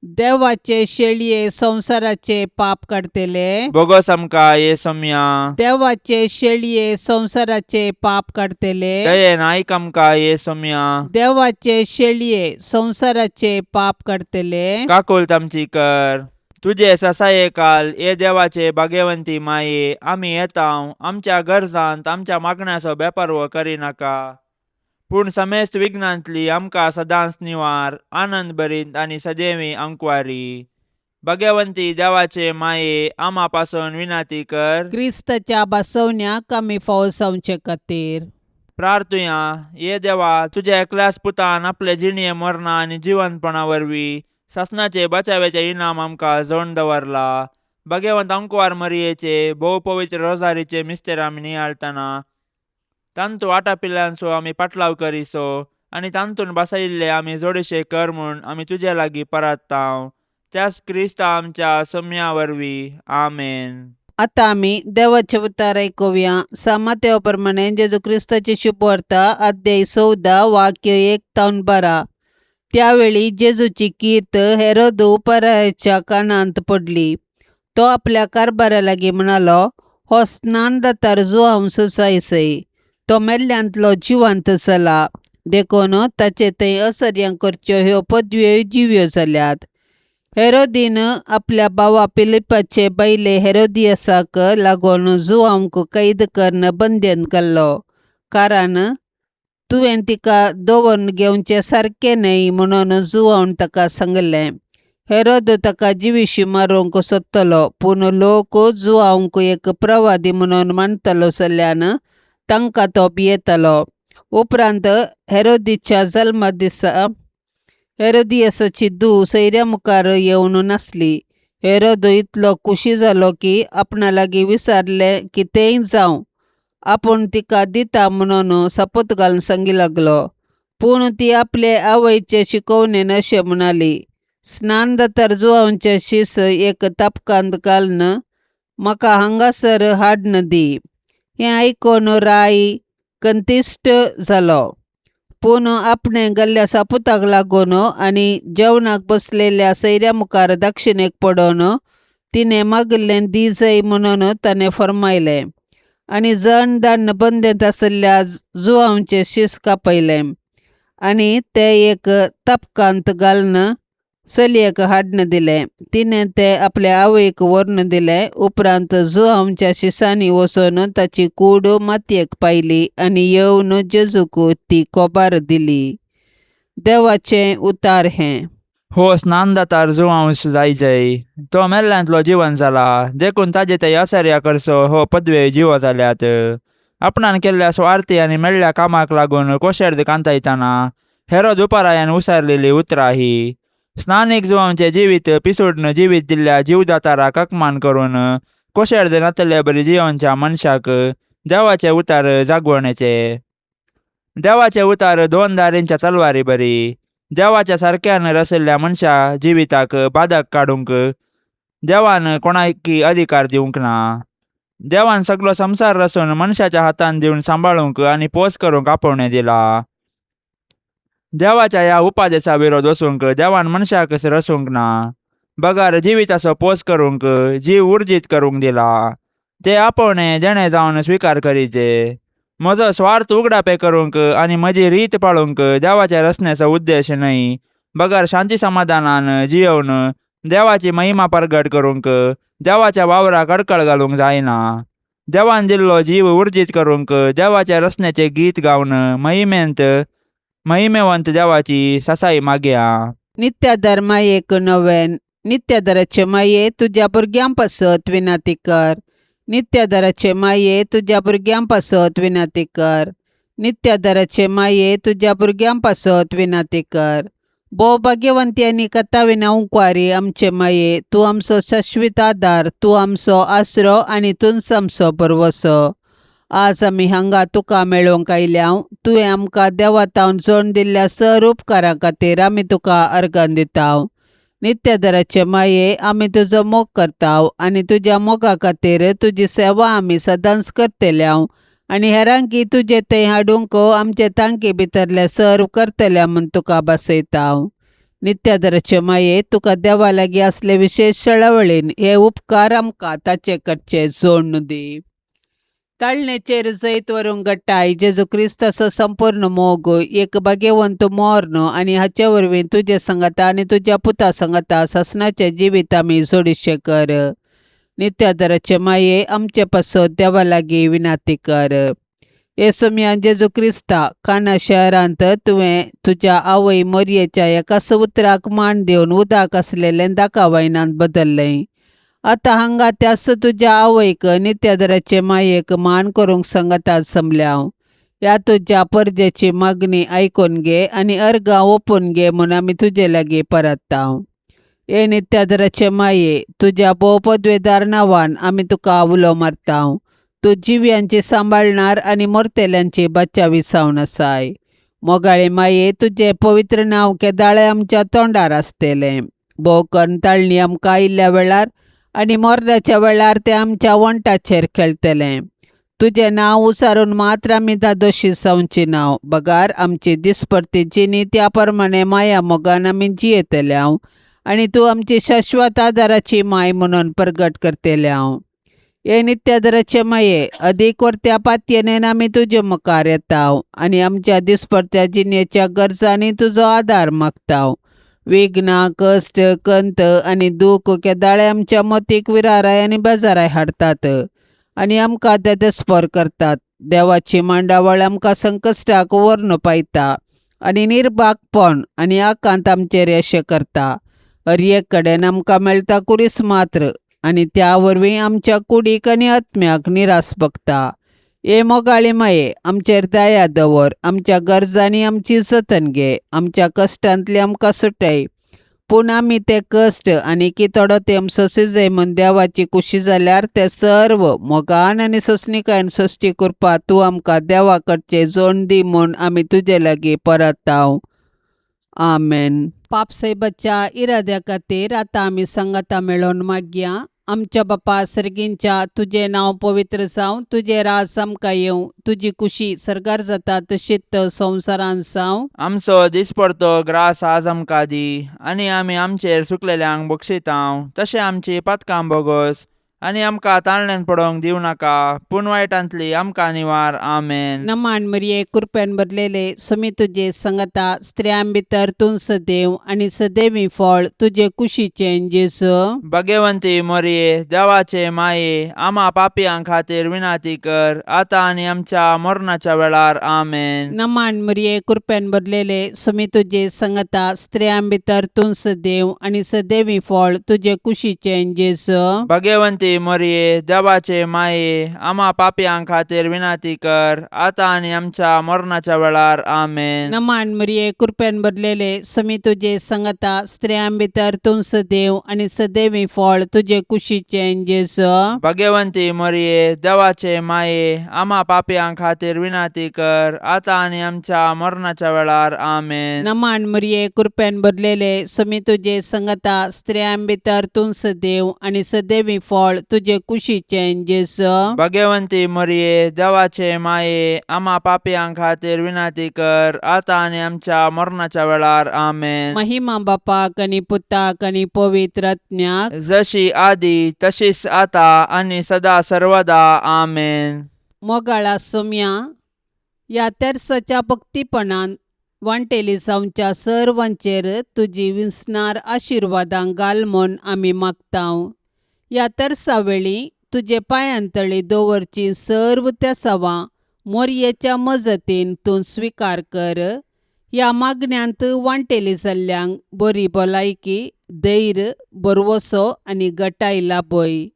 देवाचे शेळये संसाराचे पाप काढतेले, बोगस आमका येसम्या देवाचे शेळये संसाराचे पाप काढतेले, दयेन ऐक आमका येसम्या देवाचे शेळये संसाराचे पाप काढतेले, काकुल तामची कर तुझे ससाये काल ये देवाचे भाग्यवंती माये आम्ही येताव आमच्या गरजांत आमच्या मागण्याचो बेपर्व करी नाका पूण समेस्त विघ्नांतली आमकां सदांच निवार आनंद भरीत आनी सदैवी अंकुवारी भाग्यवंती देवाचे माये आम्हा पासून विनंती कर क्रिस्ताच्या बसवण्याक आमी फावसावचे खातीर प्रार्थुया ये देवा तुझ्या एकल्याच पुतान आपले जिणये मरणा आनी जिवंतपणा वरवीं सासनाचे बचावेचे इनाम आमकां जोडून दवरला भाग्यवंत अंकुवार मरियेचे भोव पवित्र रोजारीचे मिस्तेर आमी नियाळतना तांतू वाटा पिल्ल्यांचो आमी पाटलाव करिसो आनी तांतून बसयिल्ले आमी जोडशे कर म्हूण आमी तुजे लागीं परताव त्याच क्रिस्ता आमच्या सम्या वरवीं आमेन. आता आमी देवाचे उतार ऐकुया. सामात्या प्रमाणे जेजू क्रिस्ताची शुभवार्ता अध्याय 14 वाक्य 1-12. त्यावेळी जेजूची कीर्त हेरोदू परायाच्या कानांत पडली. तो आपल्या कारभारा लागीं म्हणालो, हो स्नान दातार जुआंव सुसायसय. तो मेल्ल्यांतलो जिवंत जाला. देखून ताचे थंय असर्यां करच्यो ह्यो पदव्यो जिव्यो जाल्यात. हेरोदीन आपल्या भावा फिलिपाचे बैले हेरोदियासाक लागून जुआंवक कैद करून बंदेन केल्लो. कारण तुवें तिका दवरून घेवचें सारकें न्हय म्हणून जुवावन ताका सांगलें. हेरोद ताका जिवीशी मारूंक सोदतलो, पूण लोक जुवावंक एक प्रवादी म्हणून मानतलो जाल्यान तांकां तो भियेतालो. उपरांत हेरोदीच्या जल्मा दिसा हेरोदियासाची धूव सैऱ्या मुखार येवन नासली. हेरोद इतलो खुशी जालो की आपणा लागीं विचारलें की तेंय जावं. आपूण तिका दिता म्हणून सपत घालून सांगी लागलो. पूण ती आपले आवयचे शिकोवणेन अशें म्हणाली, स्नान जातार जुवांचे शीस एक तापकांत घालन म्हाका हांगासर हाडून दी. हें आयकून राय कंतिश्ट जालो. पूण आपणें घाल्ल्या सापुताक लागून आनी जेवणाक बसलेल्या सैऱ्या मुखार दक्षिणेक पडोवन तिणें मागिल्लें दिजय म्हणून ताणें फर्मायलें. आनी जण दान बंदेंत आसल्या जुवांचे शीस कापयलें आनी ते एक तापकांत घालन चलयेक हाडून दिलें. तिणें तें आपल्या आवयक व्हरून दिलें. उपरांत जुवांच्या शिसांनी वचून ताची कूड मातयेक पायली आनी येवन जेजूक ती कोबार दिली. देवाचें उतार हें. हो स्नान जातार जुवांस जायचें. तो मेल्ल्यांतलो जिवन जाला, देखून ताजे ते आसार्या कडचो हो पदवे जिवो जाल्यात. आपणान केल्ल्या स्वार्थी आनी मेळ्ळ्या कामाक लागून कोशेर्द कांतायतना हेरोद उपारायन उसारलेली उतरां ही. स्नानीक जुवांचे जिवीत पिसूडन जिवीत दिल्ल्या जीवदाताराक अकमान करून कोशेर्द नातले बरी जियोनच्या मनशाक देवाचे उतार जागवणेचे. देवाचे उतार 2 धारेंच्या तलवारी बरी. देवाच्या सारक्यान रचयल्ल्या मनशा जिविताक बादाक काडूंक देवान कोणाकी अधिकार दिवंक ना. देवान सगळो संसार रचून मनशाच्या हातान दिवन सांबाळूंक आनी पोस करूंक आपोवणें दिला. देवाच्या ह्या उपादेशा विरोध वचूंक देवान मनशाक रचूंक ना. बगार जिविताचो पोस करूंक जीव उर्जीत करूंक दिला. ते आपोवणें जेणे जावन स्विकार करीचे. म्हजो स्वार्थ उगडापे करूंक आनी म्हजी रीत पाळूंक देवाच्या रचनेचो उद्देश न्हय. बगार शांती समाधानान जियोवन देवाची महिमा प्रगट करूंक देवाच्या वावराक अडखळ घालूंक जायना. देवान दिल्लो जीव उर्जीत करूंक देवाच्या रचनेचे गीत गावन महिमेवंत देवाची ससाई मागया. नित्यादार मायेक नवेन. नित्यादाराचे माये तुज्या भुरग्यां पासत विनाती कर. नित्यादाराचे माये तुज्या भुरग्यां पासत विनाती कर. नित्यादाराचे माये तुज्या भुरग्यां पासत विनाती कर. भोव भाग्यवंती आनी कथाविना उंकवारी आमचे माये, तूं आमचो शाश्वीत आदार, तूं आमचो आसरो आनी तुंच आमचो परवसो. आज आमी हांगा तुका मेळोवंक आयल्याव. तुवें आमकां देवातावन जोड दिल्ल्या सर उपकारा खातीर आमी तुका अर्गां दिताव. नित्यादाराचे माये, आमी तुजो मोग करताव आनी तुज्या मोगा खातीर तुजी सेवा आमी सदांच करतल्याव आनी हेरांकी तुजे तें हाडूंक आमचे तांकी भितरले सर्व करतल्या म्हूण तुका बसयताव. नित्यादाराचे माये, तुका देवा लागीं असले विशेष शळवळीन हे उपकार आमकां ताचे कडचे जोडून दी. ताळणेचेर जैत व्हरूंक घडटाय जेजू क्रिस्ताचो संपूर्ण मोग, एक भाग्यवंत मोर्न आनी हाचे वरवीं तुजे संगता आनी तुज्या पुता संगता ससनाचे जिवीत आमी जोडिशे कर. नित्यादाराचे माये, आमचे पासत देवा लागीं विनाती कर. येसुम्या जेजू क्रिस्ता, काना शहरांत तुवें तुज्या आवय मोरयेच्या एका उतराक मान दिवन उदाक आसलेलें दाखवायनांत बदल्लें. आतां हांगा त्यास तुज्या आवयक नित्यादाराचे मायेक मान करूंक सांगतात समल्याव. ह्या तुज्या परजेची मागणी आयकून घे आनी अर्गां ओपून घे म्हूण आमी तुजे लागीं परताव. हे नित्यादाराचे माये, तुज्या भोव पदवेदार नांवान आमी तुका उलो मारताव. तूं जिव्यांची सांबाळणार आनी मोरतेल्यांची बचावी सावन आसाय. मोगाळे माये, तुजें पवित्र नांव केदाळे आमच्या तोंडार आसतलें. भोव करून ताळणी आमकां आयिल्ल्या वेळार आनी मोर्राच्या वेळार तें आमच्या वंटाचेर खेळटलें. तुजें नांव उसारून मात्र आमी दादोशी जावची नाव. बगार आमची दिसपरती जिणी त्या प्रमाणे माया मोगान आमी जियेतल्याव आनी तूं आमची शाश्वत आदाराची माय म्हणून प्रगट करतल्याव. हे नित्यादाराचे माये, अदीक वर्त्या पातयेन आमी तुजे मुखार येताव आनी आमच्या दिसपरत्या जिणेच्या गरजांनी तुजो आदार मागताव. विघ्नां, कश्ट, कंत आनी दूख केदाळे आमच्या मोतीक विराराय आनी बेजाराय हाडटात. आनी आमकां ते देस्पर करतात. देवाची मांडावळ आमकां संकश्टाक व्हरून पायता आनी निर्भागपण आनी आकांत आमचेर येशे करता. हर एक कडेन आमकां मेळटा कुरीस मात्र आनी त्या वरवीं आमच्या कुडीक आनी आत्म्याक निरास बगता. ए मोगाळी माये, आमचेर दया दवर, आमच्या गरजांनी आमची जतन घे, आमच्या आमकां सुटय. पूण आमी ते कश्ट आनी कितोडो तेम सोंसी म्हूण देवाची कुशी जाल्यार ते सर्व मोगान आनी सोंसणीकायेन सोश्टी करपा तूं आमकां देवा कडचे जोड दी म्हूण आमी तुजे लागीं परतांव. आमेन. पापसय बच्चा इराद्या खातीर आतां आमी संगता मेळोन मागया. आमच्या बापा सर्गींच्या, तुजें नांव पवित्र जावं, तुजें रास आमकां येवं, तुजी कुशी सरकार जाता तशीच संवसारान जावं. आमचो दिसपडतो ग्रास आज आमकां दी, आनी आमी आमचेर सुकलेल्यांक बक्षितांव, तशें आमची पातकां बोगोस आनी आमकां ताळण्यान पडोवंक दिवं नाका, पूण वायटांतली आमकां निवार. आमेन. नमान मरिये, कृपेन भरलेले, समी तुजे संगता, स्त्रियां भितर तूं सदैव आनी सदैवी फळ तुजे कुशीचें जेजू. भाग्यवंती मरिये, देवाचे माये, आमा पापियां खातीर विनाती कर, आतां आनी आमच्या मरणाच्या वेळार. आमेन. नमान मरिये, कृपेन भरलेले, समी तुजे संगता, स्त्रियां भितर तूं सदैव आनी सदैवी फळ तुजे कुशीचें जेजू. भाग्यवंती मरिये, देवाचे माये, आमा पापियां खातीर विनाती कर, आतां आनी आमच्या मरणाच्या वेळार. आमेन. नमान मरिये, कृपेन भरलेले, समी तुजे संगता, स्त्रियां भितर तूं सदैव आनी सदैवी फळ तुजे कुशीचें जेजू. भाग्यवंती मरिये, देवाचे माये, आमा पापियां खातीर विनाती कर, आतां आनी आमच्या मरणाच्या वेळार. आमेन. नमान मरिये, कृपेन भरलेले, समी तुजे संगता, स्त्रियां भितर तूं सदैव आनी सदैवी फळ तुजे कुशीचें जेजू. भाग्यवंती मरिये, देवाचे माये, आमा पापियां खातीर विनाती कर, आतां आनी आमच्या मरणाच्या वेळार. आमेन. महिमा बापाक आनी पुताक आनी पवित्र आत्म्याक, जशी आदी तशीच आता आनी सदा सर्वदा. आमेन. मोगाळा सोम्या, ह्या तेर्साच्या भक्तीपणान वांटेली जावच्या सर्वांचेर तुजी विस्नार आशिर्वादां घाल म्हूण आमी मागतांव. ह्या तेर्सा वेळी तुजे पांयांतळी दवरची सर्व त्या सवां मोरयेच्या मजतीन तूं स्विकार कर. ह्या मागण्यांत वांटेली जाल्ल्यांक बरी भलायकी, धैर्य, बरवसो आनी घटाय लाभय.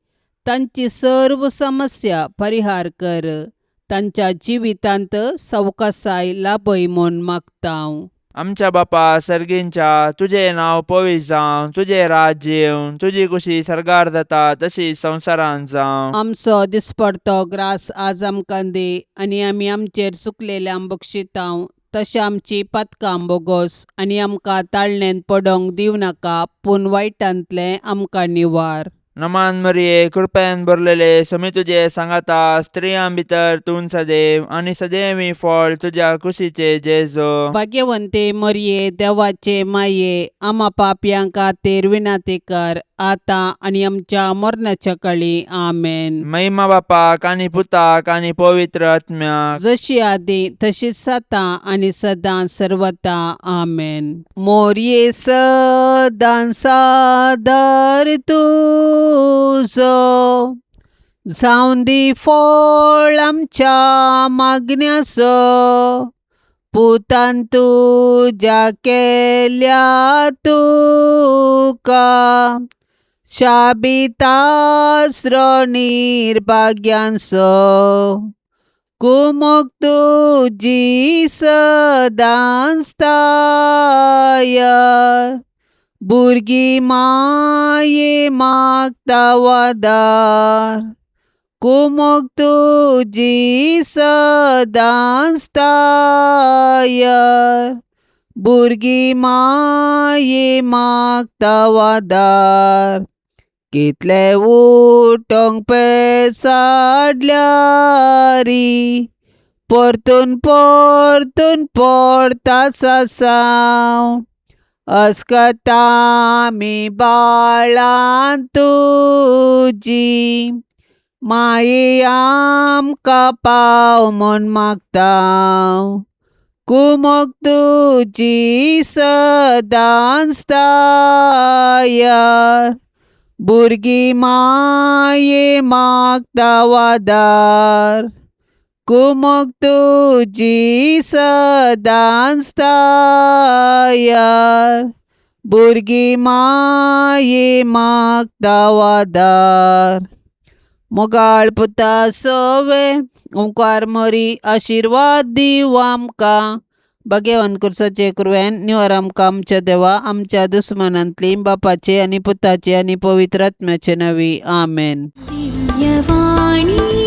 तांची सर्व समस्या परिहार कर. तांच्या जिवितांत सवकासाय लाभय म्हूण मागतांव. आमच्या बापा सर्गींच्या, तुझे नांव पवित्र जावं, तुझे राज्य येवं, तुजी कुशी सरकार जाता तशी संवसारान जावं. आमचो दिसपडतो ग्रास आज आमकां दी, आनी आमी आमचेर चुकलेल्यांक बक्षितांव, तशें आमची पातकां बोगोस आनी आमकां ताळणेन पडोवंक दिवं नाका, पूण वायटांतले आमकां निवार. नमान मरिये, कृपेन भरलेले, समी तुजे सांगाता, स्त्रियां भितर तूं सदैव आनी सदैवी फळ तुज्या कुशीचे जेजू. भाग्यवंते मरिये, देवाचे माये, आमा पापयां खातीर विनाती कर, आतां आनी आमच्या मरणाच्या काळी. आमेन. महिमा बापाक आनी पुताक आनी पवित्र आत्म्याक, जशी आदी तशीच आतां आनी सदां सर्वता. आमेन. मोरये सदां सादर तुजो, जावं दी फळ आमच्या मागण्याचो, पुतान तुज्या केल्या तुका शाबितास्रो निर्भाग्यांचो, कुमोग तुजी सदां स्थायर, भुरगीं माये मागता वादार, कुमोग तुजी सदां स्थायर, भुरगीं माये मागता वादार. कितले उठोंक पेसाडल्यारी, परतून परतून पडता सासांव, अस्कता आमी बाळां तुजी, माये आमकां पाव म्हूण मागतांव, कुमोग तुजी सदां स्थायर, भुरगी माये मागता वादार कुमक तुजी सदांच तयार भुरगी माये मागता वादार मोगाळ पुता सवे ओंकार मरी आशीर्वाद दिव आमकां भगवान कुर्साचे कुरवेन निवार आमकां आमच्या देवा आमच्या दुस्मनांतली बापाचे आनी पुताचे आनी पवित्र आत्म्याचे नवी आमेन. दिव्यवाणी